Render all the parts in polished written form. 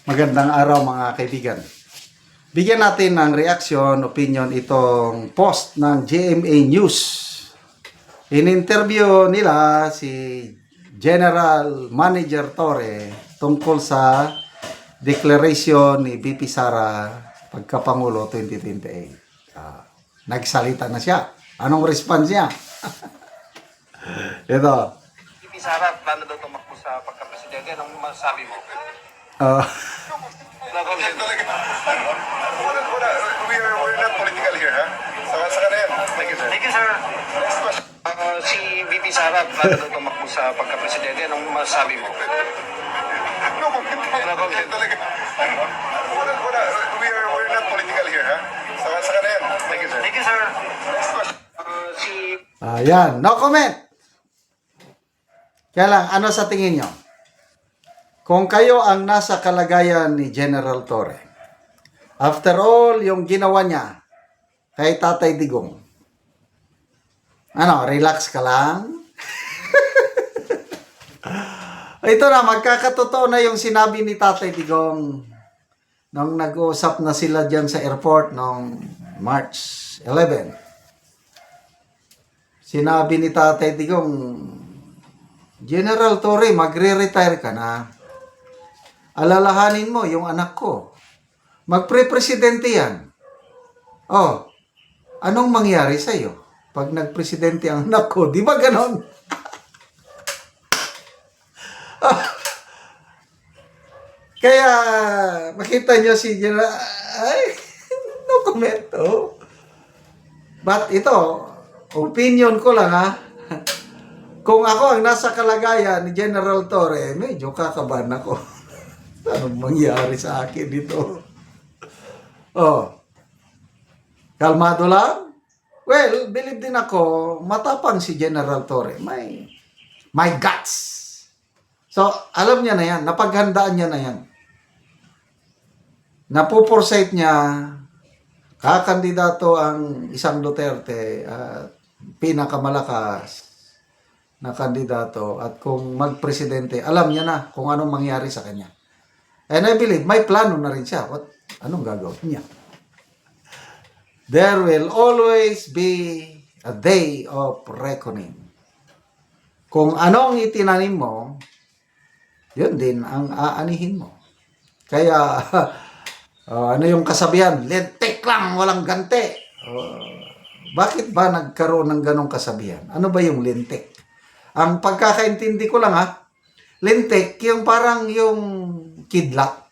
Magandang araw mga kaibigan. Bigyan natin ng reaction, opinion itong post ng GMA News. In-interview nila si General Manager Torre tungkol sa declaration ni VP Sara pagkapangulo 2028. Nagsalita na siya. Anong response niya? Ito. VP Sara, plano daw tumakbo sa pagka-presidente. Anong masasabi mo? We're not political here, ha? Saka na yan. Thank you, sir. Thank you, sir. Next question. Si VP Sara, plano daw tumakbo sa pagka-presidente. Anong masasabi mo? No comment. Talaga. We're not political here, ha? Saka na yan. Thank you, sir. Thank you, sir. Next question. Ayan, no comment. Kaya lang, ano sa tingin nyo? Kung kayo ang nasa kalagayan ni General Torre, after all, yung ginawa niya kay Tatay Digong, relax ka lang? Ito na, magkakatotoo na yung sinabi ni Tatay Digong nung nag-uusap na sila dyan sa airport noong March 11. Sinabi ni Tatay Digong, General Torre, magre-retire ka na. Alalahanin mo yung anak ko. Magpre-presidente yan. Oh, anong mangyari sa'yo pag nagpresidente ang anak ko? Di ba ganon? Kaya, makita nyo si General, no comment, oh. But ito, opinion ko lang, ha. Kung ako ang nasa kalagayan ni General Torre, medyo kakabahan ako. Anong mangyari sa akin dito? Oh. Kalmado lang? Well, believe din ako, matapang si General Torre. May guts. So, alam niya na yan. Napaghandaan niya na yan. Napuporsight niya, kakandidato ang isang Duterte at pinakamalakas na kandidato, at kung magpresidente, alam niya na kung anong mangyari sa kanya. And I believe, may plano na rin siya. Anong gagawin niya? There will always be a day of reckoning. Kung anong itinanim mo, yun din ang aanihin mo. Kaya, ano yung kasabihan? Lentek lang, walang gante. Bakit ba nagkaroon ng ganong kasabihan? Ano ba yung lentek? Ang pagkakaintindi ko lang, lentek, yung parang yung kidlat.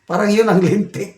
Parang yun ang lintik.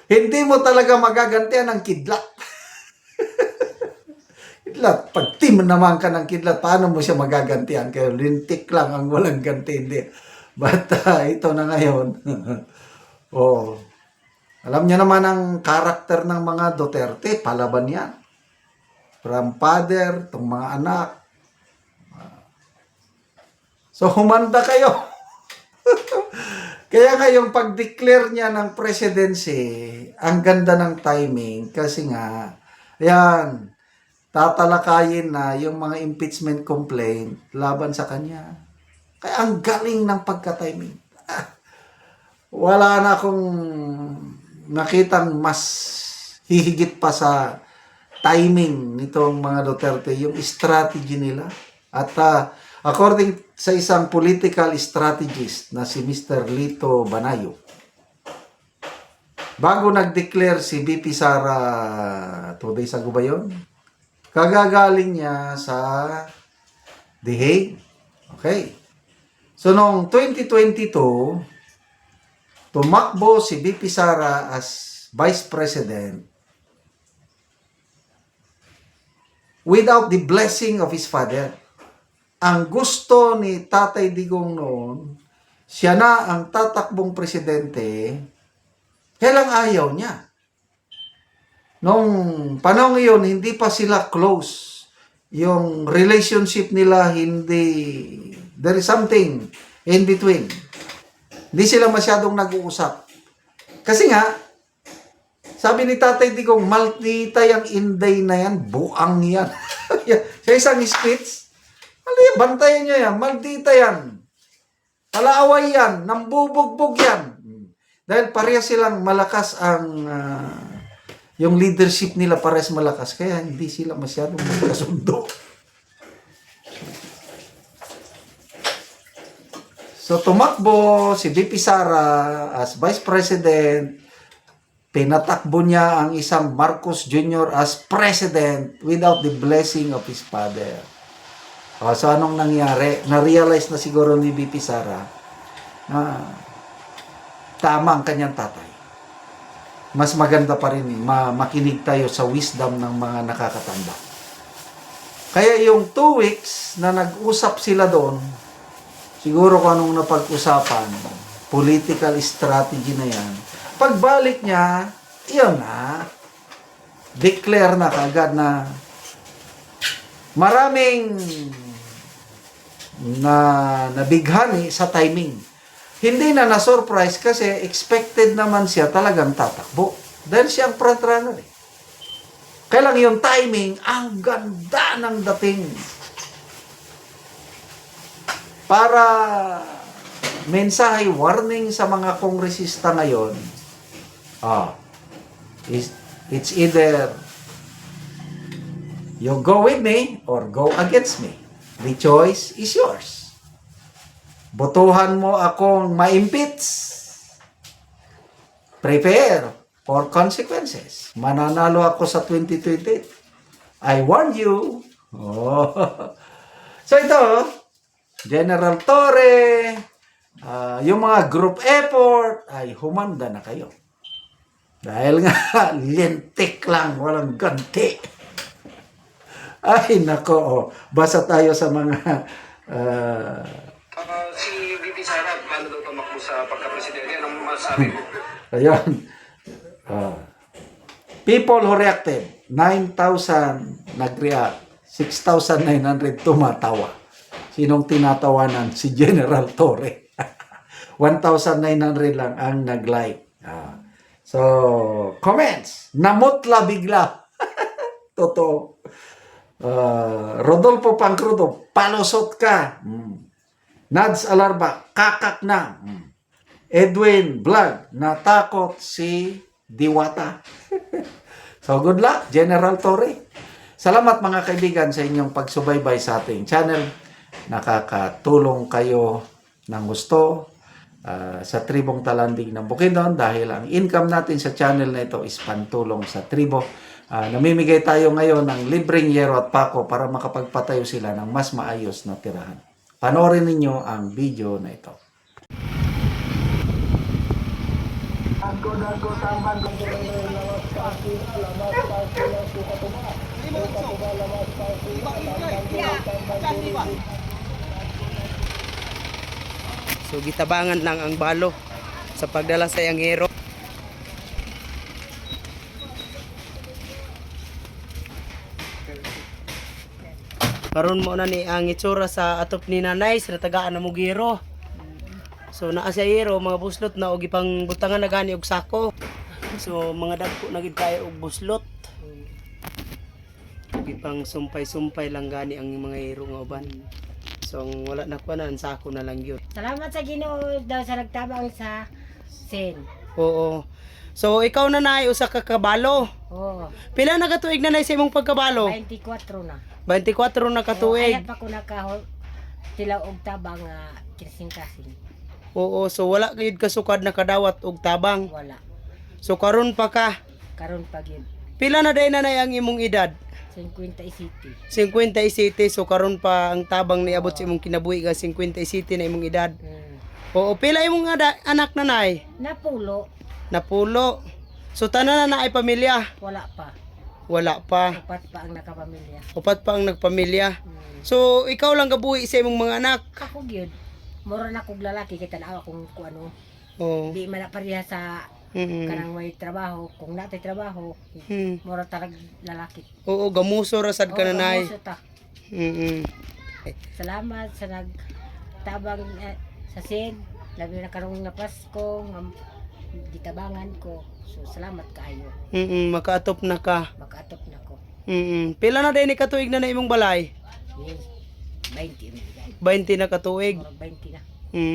Hindi mo talaga magagantihan ng kidlat. Kidlat. Pag team naman ka ng kidlat, paano mo siya magagantihan? Kaya lintik lang ang walang ganti. Hindi. But ito na ngayon. Oh. Alam niyo naman ang karakter ng mga Duterte. Palaban yan. From father, itong mga anak. So, humanda kayo. Kaya ngayong pag-declare niya ng presidency, ang ganda ng timing kasi nga, yan, tatalakayin na yung mga impeachment complaint laban sa kanya. Kaya ang galing ng pagka-timing. Wala na akong nakitang mas hihigit pa sa timing nitong mga Duterte, yung strategy nila. At according sa isang political strategist na si Mr. Lito Banayo, bago nag-declare si VP Sara 2 days ago ba yun? Kagagaling niya sa The Hague. Okay. So, noong 2022, tumakbo si VP Sara as Vice President without the blessing of his father. Ang gusto ni Tatay Digong noon, siya na ang tatakbong presidente, kailang ayaw niya. Nung panahon iyon, hindi pa sila close. Yung relationship nila, there is something in between. Hindi sila masyadong nag-uusap. Kasi nga, sabi ni Tatay Digong, Maltita yung Inday na yan, buang yan. Sa isang speech, bantayan nyo yan, Maldita yan. Palaaway yan, nambubugbog yan. Dahil pareha silang malakas yung leadership nila parehas malakas, kaya hindi sila masyadong magkasundo. So tumakbo si VP Sara as Vice President, pinatakbo niya ang isang Marcos Jr. as President without the blessing of his father. So anong nangyari? Na-realize na siguro ni VP Sara na tama ang kanyang tatay. Mas maganda pa rin makinig tayo sa wisdom ng mga nakakatanda. Kaya yung 2 weeks na nag-usap sila doon, siguro kung anong napag-usapan, political strategy na yan. Pagbalik niya, iyon na, declare na kagad na maraming nabighani sa timing. Hindi na na-surprise kasi expected naman siya talagang tatakbo. Dahil siya ang frontrunner eh. Kaya lang yung timing, ang ganda ng dating. Para mensahe, warning sa mga kongresista ngayon, it's either you go with me or go against me. The choice is yours. Botohan mo akong ma-impeach. Prepare for consequences. Mananalo ako sa 2028. I warn you. So ito, General Torre, yung mga group effort, ay humanda na kayo. Dahil nga, lintik lang, walang ganti. Ay, nako, basa tayo sa mga Si VP Sara, paano daw tumakbo sa pagka-presidente? Anong masasabi mo? Ayan. People who reacted, 9,000 nag-react, 6,900 tumatawa. Sinong tinatawanan? Si General Torre. 1,900 lang ang nag-like. So, comments. Namutla bigla. Totoo. Rodolfo Pancrudo, palusot ka. Nads Alarba, kakak na. Edwin Vlog, natakot si Diwata. So, good luck, General Torre. Salamat mga kaibigan sa inyong pagsubaybay sa ating channel. Nakakatulong kayo ng gusto sa tribong Talandig ng Bukidnon dahil ang income natin sa channel na ito is pantulong sa tribo. Namimigay tayo ngayon ng libreng yero at pako para makapagpatayo sila ng mas maayos na tirahan. Panoorin ninyo ang video na ito. So gitabangan lang ang balo sa pagdala sa yangero. Karon mo na ni ang itsura sa atop ni nanay sa tagaan na mugiro. So naa sa iro mga buslot na og ipang butangan na gani og sako. So mga dagko na gid kayo og buslot. Og ipang sumpay-sumpay lang gani ang mga iro nga uban. So ang wala na kuha na ang sako na lang yun. Salamat sa Ginoo daw sa nagtabang sa sin. Oo. So ikaw na nay usa ka kabalo. Oo. Pila na katuig na nay sa imong pagkabalo? 24 na. 24 na katuig. Ayat pa ko tilaw og tabang kasing-kasing. Oo, so wala kayud kasukad na kadawat og tabang. Wala. So karon pa ka. Karon pa gyud. Pila na day na nay ang imong edad? 57. 57, so karon pa ang tabang ni abot sa imong kinabuhi ka 57 na imong edad. Oo, pila imong anak na nay? Napulo. Napulo. So tanan na ay pamilya? Wala pa. Wala pa. Upat pa ang nakapamilya. Upat pa ang nagpamilya. So ikaw lang gabuhi sa imong mga anak. Ako gyud. Mura na kog lalaki kay tan-aw kung ano. Oo. Di man na pareha sa kanang may trabaho. Kung natay trabaho, mura talag lalaki. Oo, gamuso ra sad ka na nay. Oo, ta. Salamat sa nagtabang sa SID. Labi na karong nga Pasko, nga gitabangan ko. So salamat kaayo. Makaatop na ka. Makaatop na ko. Pila na din ni katuig na imong balay? Yes. 20 na. 20 na katuig. Mura 20 na.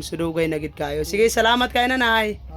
Sudugay na gid kayo. Sige, salamat kay nanay.